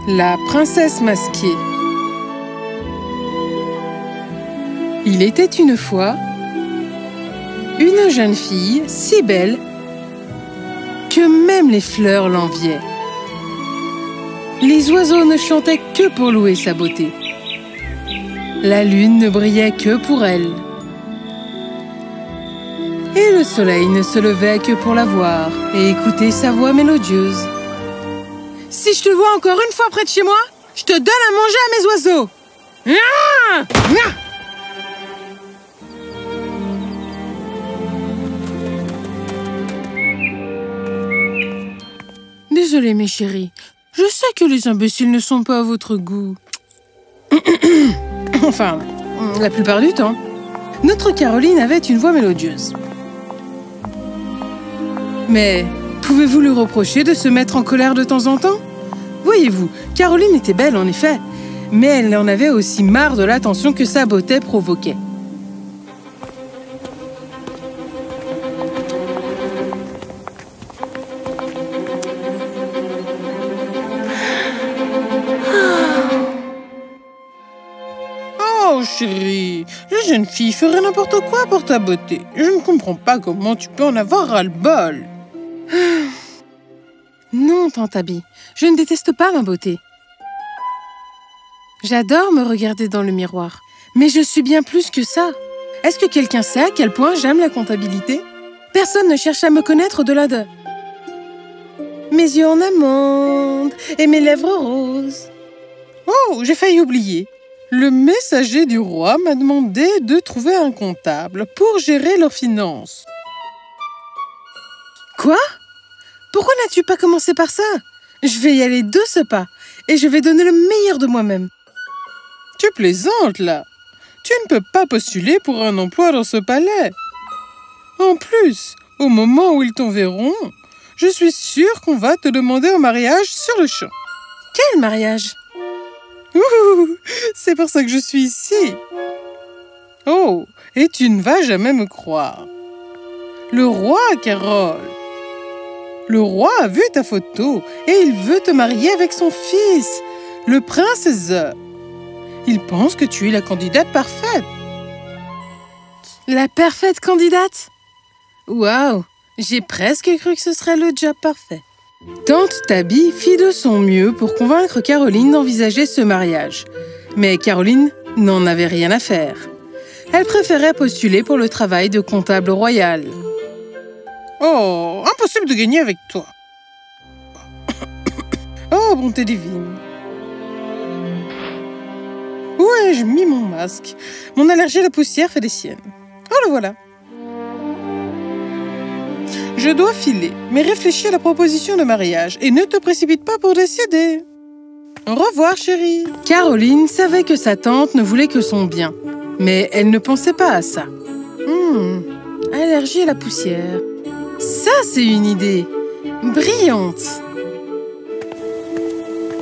La princesse masquée. Il était une fois une jeune fille si belle que même les fleurs l'enviaient. Les oiseaux ne chantaient que pour louer sa beauté. La lune ne brillait que pour elle. Et le soleil ne se levait que pour la voir et écouter sa voix mélodieuse. Si je te vois encore une fois près de chez moi, je te donne à manger à mes oiseaux. Désolée, mes chéris. Je sais que les imbéciles ne sont pas à votre goût. Enfin, la plupart du temps. Notre Caroline avait une voix mélodieuse. Mais pouvez-vous lui reprocher de se mettre en colère de temps en temps? Voyez-vous, Caroline était belle en effet, mais elle en avait aussi marre de l'attention que sa beauté provoquait. Oh chérie, la jeune fille ferait n'importe quoi pour ta beauté. Je ne comprends pas comment tu peux en avoir ras-le-bol. Non, tante Abby, je ne déteste pas ma beauté. J'adore me regarder dans le miroir, mais je suis bien plus que ça. Est-ce que quelqu'un sait à quel point j'aime la comptabilité? Personne ne cherche à me connaître au-delà de mes yeux en amande et mes lèvres roses. Oh, j'ai failli oublier. Le messager du roi m'a demandé de trouver un comptable pour gérer leurs finances. Quoi? Pourquoi n'as-tu pas commencé par ça? Je vais y aller de ce pas et je vais donner le meilleur de moi-même. Tu plaisantes, là. Tu ne peux pas postuler pour un emploi dans ce palais. En plus, au moment où ils t'enverront, je suis sûre qu'on va te demander un mariage sur le champ. Quel mariage? Ouh, c'est pour ça que je suis ici. Oh, et tu ne vas jamais me croire. Le roi, Carole. Le roi a vu ta photo et il veut te marier avec son fils, le prince The. Il pense que tu es la candidate parfaite. La parfaite candidate? Waouh, j'ai presque cru que ce serait le job parfait. Tante Tabby fit de son mieux pour convaincre Caroline d'envisager ce mariage. Mais Caroline n'en avait rien à faire. Elle préférait postuler pour le travail de comptable royal. Oh, impossible de gagner avec toi. Oh, bonté divine. Où ai-je mis mon masque? Mon allergie à la poussière fait des siennes. Oh, le voilà. Je dois filer, mais réfléchis à la proposition de mariage et ne te précipite pas pour décider. Au revoir, chérie. Caroline savait que sa tante ne voulait que son bien, mais elle ne pensait pas à ça. Allergie à la poussière. Ça, c'est une idée brillante.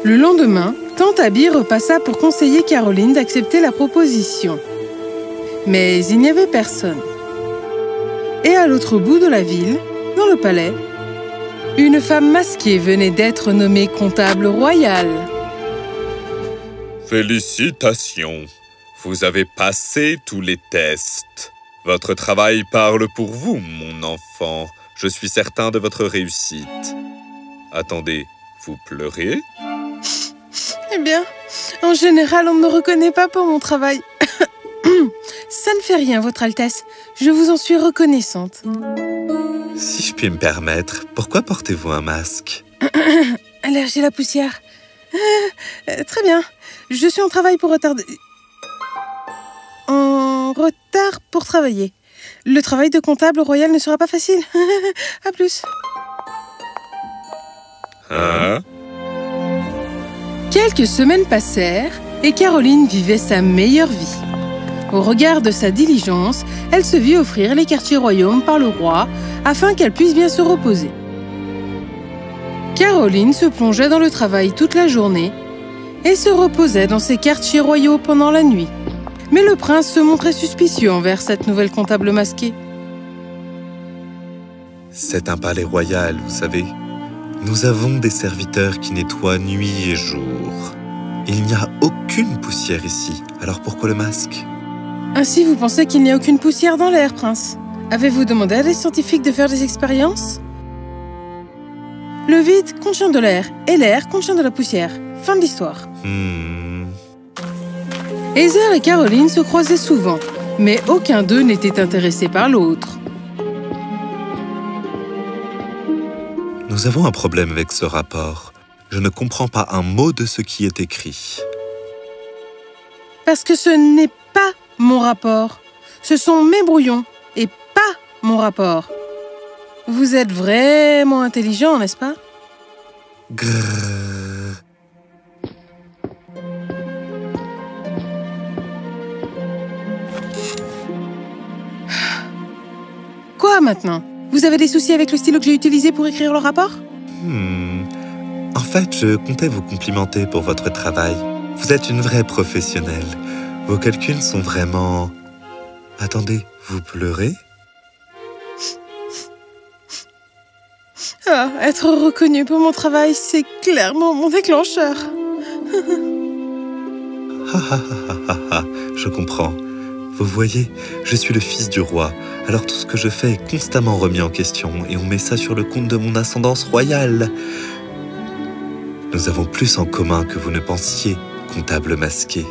Le lendemain, tante Abby repassa pour conseiller Caroline d'accepter la proposition. Mais il n'y avait personne. Et à l'autre bout de la ville, dans le palais, une femme masquée venait d'être nommée comptable royale. Félicitations, vous avez passé tous les tests. Votre travail parle pour vous, mon enfant. Je suis certain de votre réussite. Attendez, vous pleurez? Eh bien, en général, on ne me reconnaît pas pour mon travail. Ça ne fait rien, Votre Altesse. Je vous en suis reconnaissante. Si je puis me permettre, pourquoi portez-vous un masque? Allergie à la poussière. Très bien. Je suis en travail pour retarder... En retard pour travailler. Le travail de comptable royal ne sera pas facile. À plus. Hein? Quelques semaines passèrent et Caroline vivait sa meilleure vie. Au regard de sa diligence, elle se vit offrir les quartiers royaumes par le roi afin qu'elle puisse bien se reposer. Caroline se plongeait dans le travail toute la journée et se reposait dans ses quartiers royaux pendant la nuit. Mais le prince se montrait suspicieux envers cette nouvelle comptable masquée. C'est un palais royal, vous savez. Nous avons des serviteurs qui nettoient nuit et jour. Il n'y a aucune poussière ici, alors pourquoi le masque? Ainsi, vous pensez qu'il n'y a aucune poussière dans l'air, prince? Avez-vous demandé à des scientifiques de faire des expériences? Le vide contient de l'air, et l'air contient de la poussière. Fin de l'histoire. Heather et Caroline se croisaient souvent, mais aucun d'eux n'était intéressé par l'autre. Nous avons un problème avec ce rapport. Je ne comprends pas un mot de ce qui est écrit. Parce que ce n'est pas mon rapport. Ce sont mes brouillons, et pas mon rapport. Vous êtes vraiment intelligent, n'est-ce pas? Grrr. Quoi maintenant? Vous avez des soucis avec le stylo que j'ai utilisé pour écrire le rapport? En fait, je comptais vous complimenter pour votre travail. Vous êtes une vraie professionnelle. Vos calculs sont vraiment... Attendez, vous pleurez? Ah, être reconnu pour mon travail, c'est clairement mon déclencheur. Je comprends. Vous voyez, je suis le fils du roi, alors tout ce que je fais est constamment remis en question et on met ça sur le compte de mon ascendance royale. Nous avons plus en commun que vous ne pensiez, comptable masqué.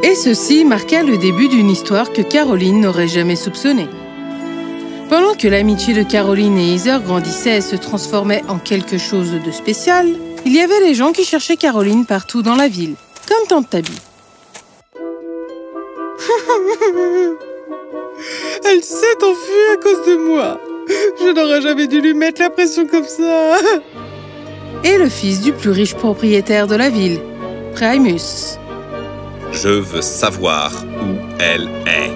Et ceci marqua le début d'une histoire que Caroline n'aurait jamais soupçonnée. Pendant que l'amitié de Caroline et Heather grandissait et se transformait en quelque chose de spécial, il y avait des gens qui cherchaient Caroline partout dans la ville, comme Tante Tabby. Elle s'est enfuie à cause de moi. Je n'aurais jamais dû lui mettre la pression comme ça. Et le fils du plus riche propriétaire de la ville, Primus. Je veux savoir où elle est.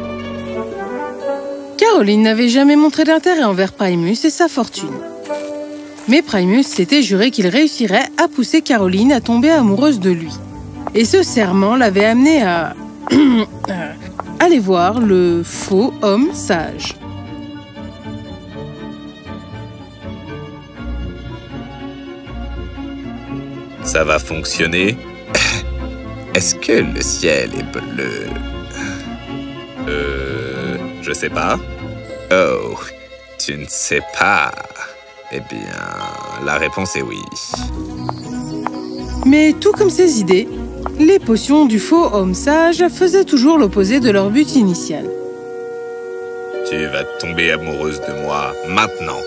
Caroline n'avait jamais montré d'intérêt envers Primus et sa fortune. Mais Primus s'était juré qu'il réussirait à pousser Caroline à tomber amoureuse de lui. Et ce serment l'avait amené à... aller voir le faux homme sage. Ça va fonctionner? Est-ce que le ciel est bleu? Je sais pas. Oh, tu ne sais pas. Eh bien, la réponse est oui. Mais tout comme ses idées, les potions du faux homme sage faisaient toujours l'opposé de leur but initial. Tu vas tomber amoureuse de moi maintenant.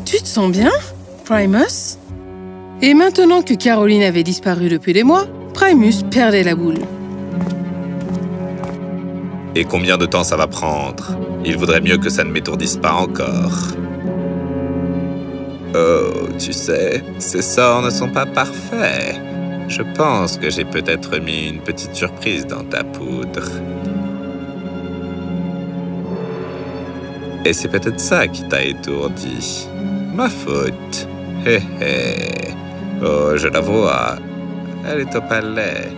Tu te sens bien, Primus? Et maintenant que Caroline avait disparu depuis des mois, Primus perdait la boule. Et combien de temps ça va prendre? Il vaudrait mieux que ça ne m'étourdisse pas encore. Oh, tu sais, ces sorts ne sont pas parfaits. Je pense que j'ai peut-être mis une petite surprise dans ta poudre. Et c'est peut-être ça qui t'a étourdi. Ma faute. Hé hé. Oh, je la vois. Elle est au palais.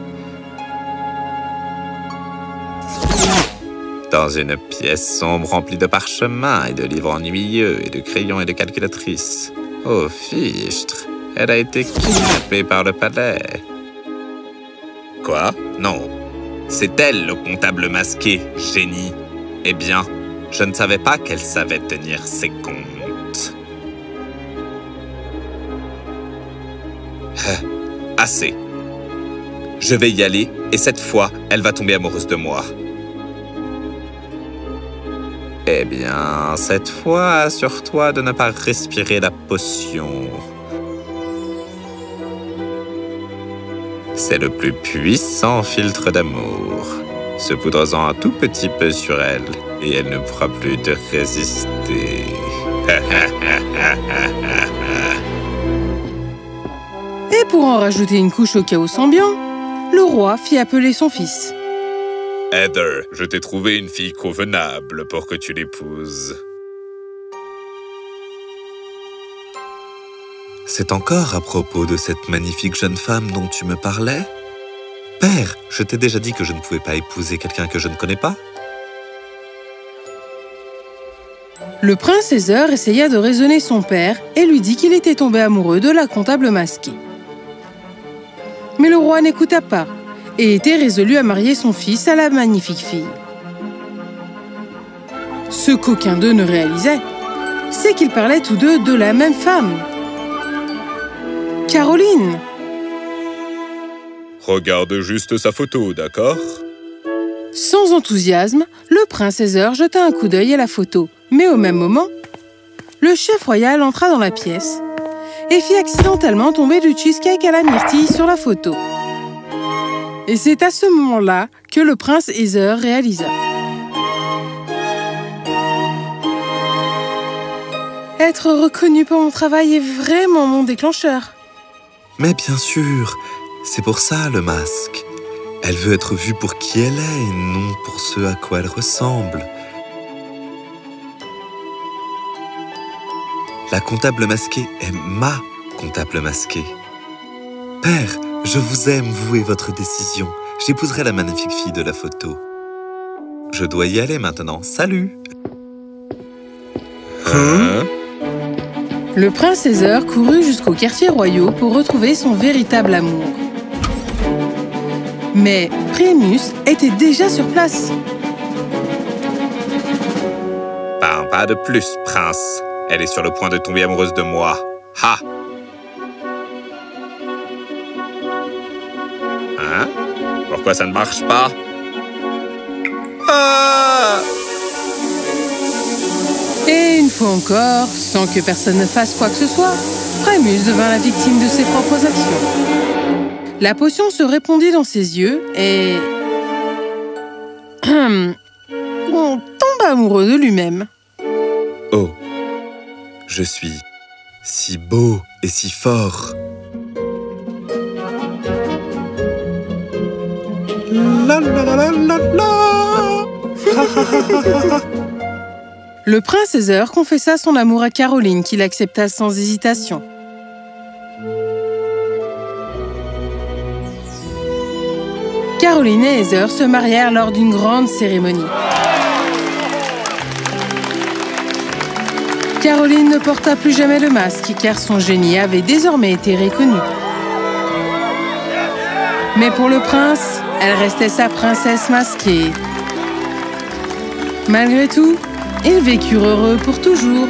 Dans une pièce sombre remplie de parchemins et de livres ennuyeux et de crayons et de calculatrices. Oh, fichtre. Elle a été kidnappée par le palais. Quoi? Non. C'est elle, le comptable masqué, génie. Eh bien, je ne savais pas qu'elle savait tenir ses comptes. Assez. Je vais y aller, et cette fois, elle va tomber amoureuse de moi. Eh bien, cette fois, assure-toi de ne pas respirer la potion. C'est le plus puissant filtre d'amour. Saupoudre-en un tout petit peu sur elle, et elle ne pourra plus te résister. Et pour en rajouter une couche au chaos ambiant, le roi fit appeler son fils. Heather, je t'ai trouvé une fille convenable pour que tu l'épouses. C'est encore à propos de cette magnifique jeune femme dont tu me parlais? Père, je t'ai déjà dit que je ne pouvais pas épouser quelqu'un que je ne connais pas? Le prince Heather essaya de raisonner son père et lui dit qu'il était tombé amoureux de la comptable masquée. Mais le roi n'écouta pas et était résolu à marier son fils à la magnifique fille. Ce qu'aucun d'eux ne réalisait, c'est qu'ils parlaient tous deux de la même femme. Caroline! Regarde juste sa photo, d'accord? Sans enthousiasme, le prince Heather jeta un coup d'œil à la photo. Mais au même moment, le chef royal entra dans la pièce et fit accidentellement tomber du cheesecake à la myrtille sur la photo. Et c'est à ce moment-là que le prince Heather réalisa. Être reconnu pour mon travail est vraiment mon déclencheur. Mais bien sûr, c'est pour ça le masque. Elle veut être vue pour qui elle est et non pour ce à quoi elle ressemble. La comptable masquée est ma comptable masquée. Père, je vous aime, vous et votre décision. J'épouserai la magnifique fille de la photo. Je dois y aller maintenant. Salut! Hein? Le prince Heather courut jusqu'aux quartiers royaux pour retrouver son véritable amour. Mais Primus était déjà sur place. Pas de plus, prince. Elle est sur le point de tomber amoureuse de moi. Ha! Hein? Pourquoi ça ne marche pas? Ah! Et une fois encore, sans que personne ne fasse quoi que ce soit, Primus devint la victime de ses propres actions. La potion se répandit dans ses yeux et... on tomba amoureux de lui-même. Oh, je suis si beau et si fort. La la la la la la. Le prince Heather confessa son amour à Caroline, qui l'accepta sans hésitation. Caroline et Heather se marièrent lors d'une grande cérémonie. Caroline ne porta plus jamais le masque, car son génie avait désormais été reconnu. Mais pour le prince, elle restait sa princesse masquée. Malgré tout, ils vécurent heureux pour toujours.